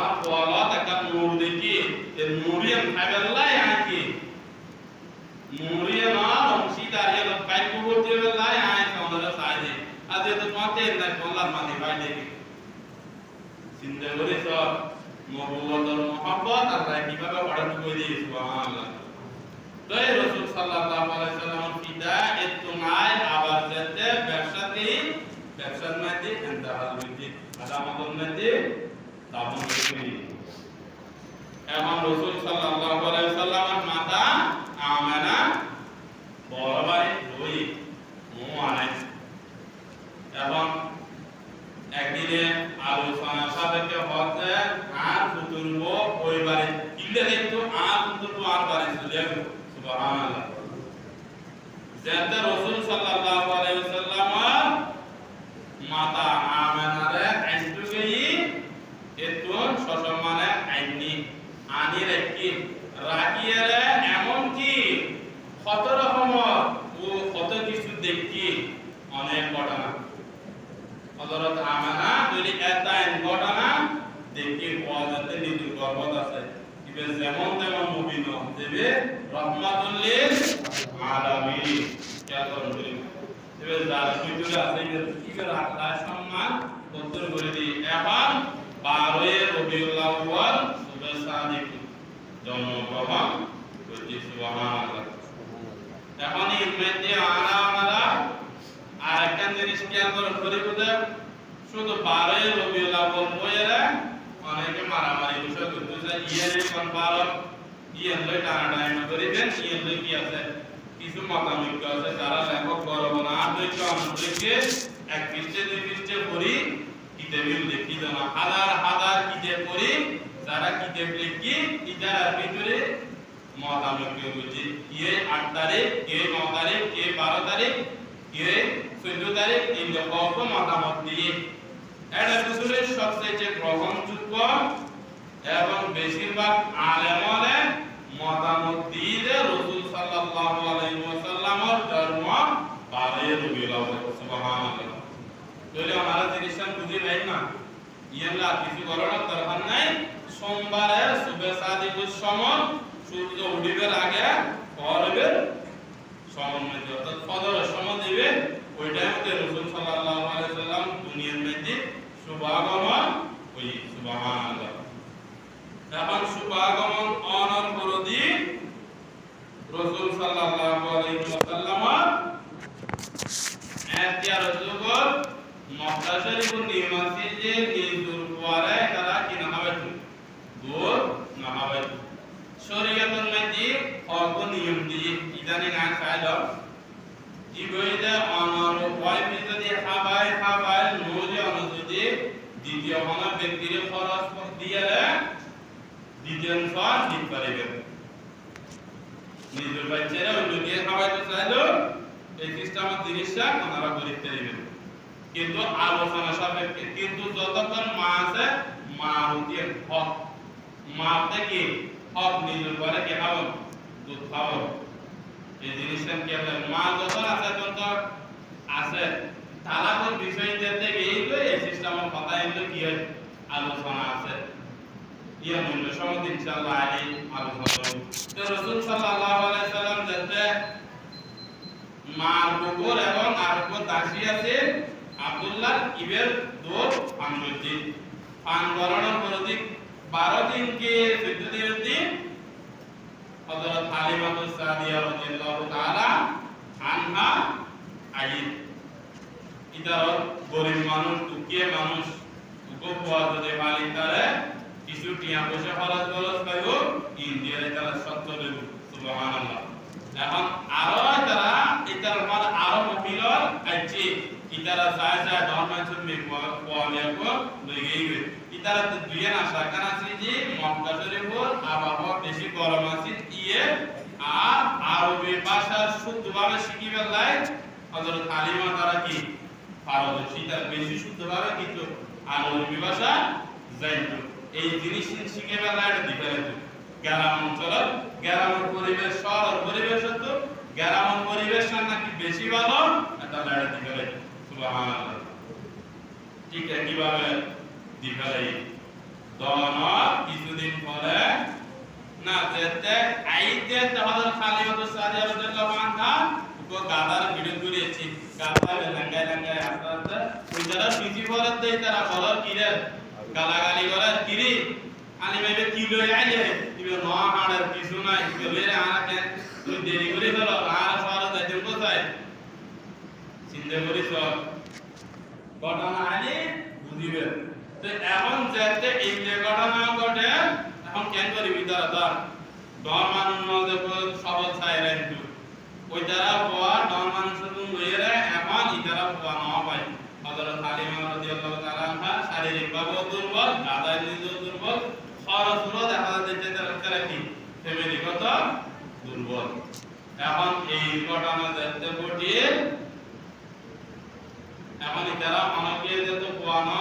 আমার বলত একটা নূর দেখি এই নূরিয়ান খাইবেলাই আইকি নূরিয়ান অংশীদারিয়ান পাইপ করতে বেলাই আই কোনরা সাইজে আজ তো মাতে না কোনলা মানে ভাই দেখি চিন্তা করে সব নবুয়তের মহব্বত আর কিভাবে পড়ানো কই দিয়ে সুবহানাল্লাহ তাই রাসূল সাল্লাল্লাহু আলাইহি সাল্লাম পিতা এতনাই আবার যেতে ব্যবসার মধ্যে ইন্তেহাল হইছে আদামতের মধ্যে দাবন হইছে এবং রাসূল সাল্লাল্লাহু আলাইহি সাল্লামের মাতা আমেনা বড় ভাই রই মুআনাস এবং একদিনে আলোচনা সাপেক্ষে হচ্ছে আর ফুতুরব পরিবারে ইল্লে দেখতো আর ফুতুরব আর বাড়ি চলে গেল সুবহানাল্লাহ যেতে রাসূল সাল্লাল্লাহু আলাইহি ওয়াসাল্লাম মাতা আমেনারে আইসু গই এতো সসম্মানে আইনি আনি রাখি রাখিয়ারে এমন কি কত রকম ও কত কিছু দেখি অনেক ঘটনা হযরত আমেনা যদি এতাইন ঘটনা দেখি ওয়াজতে নিজের গর্বত আছে ইবে যেমন তেমন মুমিন দেবে রহমাতুল লিল আলামিন খেয়াল করুন ইবে যার ভিতরে আছে ইবে আল্লাহ সম্মান উত্তর করে দি এখন 12 রবিউল আউয়াল সুবে সাদিক জন্মগ্রহণ হইছে সুবহানাল্লাহ এখন এর মধ্যে আমরা আরেকটা জিনিস খেয়াল করুন পরিবর্তে শুধু 12 রবিউল আউয়াল বইরা অনেকে মারামারি বিষয় করতেছে ইয়ারে কোন 12 ইয়ার লই টানাটানি করিবেন ইয়ার লই কি আছে কিছু মতামত আছে যারা লেখক গর্ব না দৈত্য অনুদেশে এক পৃষ্ঠে দুই পৃষ্ঠে পড়ি কিতাবে লিখিত না হাজার কিতাব পড়ি যারা কিতাব লিখি ইতার ভিতরে মতামত বুঝি কে 8 তারিখ কে 9 তারিখ কে 12 তারিখ কে 14 তারিখ এই লোক মতামত দিয়ে এটা ভিতরে সবচেয়ে গ্রহণযোগ্য এবং বেশিরভাগ আলেমরা মতামত দিয়ে রাসূল সাল্লাল্লাহু আলাইহি ওয়াসাল্লামের জন্ম 12 রবিউল আউয়াল সুবহানাল্লাহ যদি আমরা জিনিসটা বুঝি ভাই না ইয়ালা কিছু করার দরকার নাই সোমবারে সুবে সাদিকুর সময় সূর্য উঠিবার আগে ফজরের সময় মধ্যে অর্থাৎ ফজরের সময় দিবে ওই টাইমে রাসূল সাল্লাল্লাহু আলাইহি ওয়াসাল্লাম দুনিয়ার মধ্যে শুভাগমন ওই সুবহানাল্লাহ এখন শুভাগমন অনর করদি রাসূল সাল্লাল্লাহু আলাইহি ওয়াসাল্লাম এতিয়ার যুগর মক্কা শরীফের নিয়মাতি যে নিজুর পরে তারা কি না হবে দূর না হবে শরীয়তের মধ্যে অল্প নিয়ম দিয়ে ইদানে না খাইলো জীবইতে অনর ওয়াই যদি খাবাই নোজে অনুযায়ী দ্বিতীয় কোন ব্যক্তির খরচ দিয়ে দ্বিতীয় অংশ ঠিক করিবে নিজের বাচ্চারা ওই লোকে খাওয়াইতে চাইলো এই সিস্টেমের জিনিসটা ওনারা করিতে দিবেন কিন্তু আলোচনা সাপেক্ষে কিন্তু যতক্ষণ মা আছে মা হচ্ছে হক মা থেকে হক নিজের পরে কি খাবো দুধ খাবো এই জিনিসটা কি হবে মা যখন আছে তখন আছে তালাকের বিষয় যেতে গিয়ে এই সিস্টেমের কথা এগুলো কি হয় আলোচনা আছে ইয়া মূল্য সমাজ ইনশাআল্লাহ আলী আলোচনা করব তো রাসূল সাল্লাল্লাহু আলাইহি সাল্লাম যেতে মার বুকুর এবং আরব দাসী আছে আব্দুল্লাহ ইবের দোর পানবতি পান গণনার প্রতীক 12 দিন के 14 दिन হযরত হালিমাতুস সাদিয়া রাদিয়াল্লাহু তাআলা আনহা আইন ইদার গরিব মানুষ দুঃখী মানুষ উপবাস যদি মালিক তারে কিছু টিয়া পয়সা খরচ পাইবো ইন্ডিয়ারে তারা সত্য দেব সুবহানাল্লাহ এখন আরো তারা ইতার পর আরো মহিলার আছে ইতারা যায় ধর্মাচরণ মে কোয়ালিয়াকো লইগেইবে ইতারা তো দুইয়ে না সরকার আছে যে মক্কা শরীফের আবহাওয়া বেশি গরম আছে ইয়ে আর আরবি ভাষা শুদ্ধভাবে শিখিবার লাই হযরত হালিমা তারা কি পারদর্শী তার বেশি শুদ্ধভাবে কিন্তু আরবি ভাষা জানতো এই জিনিস শিখিবার লাই ডিফারেন্ট গ্রাম অঞ্চলের গ্রামের পরিবেশ শহরের পরিবেশ তো গ্রামের পরিবেশ নাকি বেশি ভালো এটা লাই ডিফারেন্ট সুবহানাল্লাহ ঠিক কিভাবে ডিফারেন্ট দন কিছুদিন পরে না যেতে আইতে তাহলে খালিমাতু সাদিয়া রাদিয়াল্লাহু আনহা কো গাদার ভিডিও করেছি গাদা লাঙ্গায় লাঙ্গায় আস্তে আস্তে ওই যারা পিছি পরে দেই তারা বলার কিরে গালাগালি করার কিরি আনি মেবে কি লই আইলে ইবে ন হাড়ের কিছু নাই বলে রে আনাকে তুই দেরি করে ফেলো আর সারা যাইতে কোথায় চিন্তা করি সব ঘটনা আনি বুঝিবে তো এখন যেতে এই যে ঘটনা ঘটে এখন কেন করি বিদার তার ডর মানুষ নদে সবল ছায় রাখতো ওই যারা পর ডর মানুষের লইরে এখন ইতারা পর না পায় হযরত হালিমা রাদিয়াল্লাহু তাআলা আনহা শারীরিকভাবে দুর্বল গাদায় নিজেও দুর্বল খরচও দেখা যাচ্ছে তারা কি ফ্যামিলিগত দুর্বল এখন এই ঘটনা দেখতে ঘটিয়ে এখন ইতারা অনেকে যেত কোয়ানো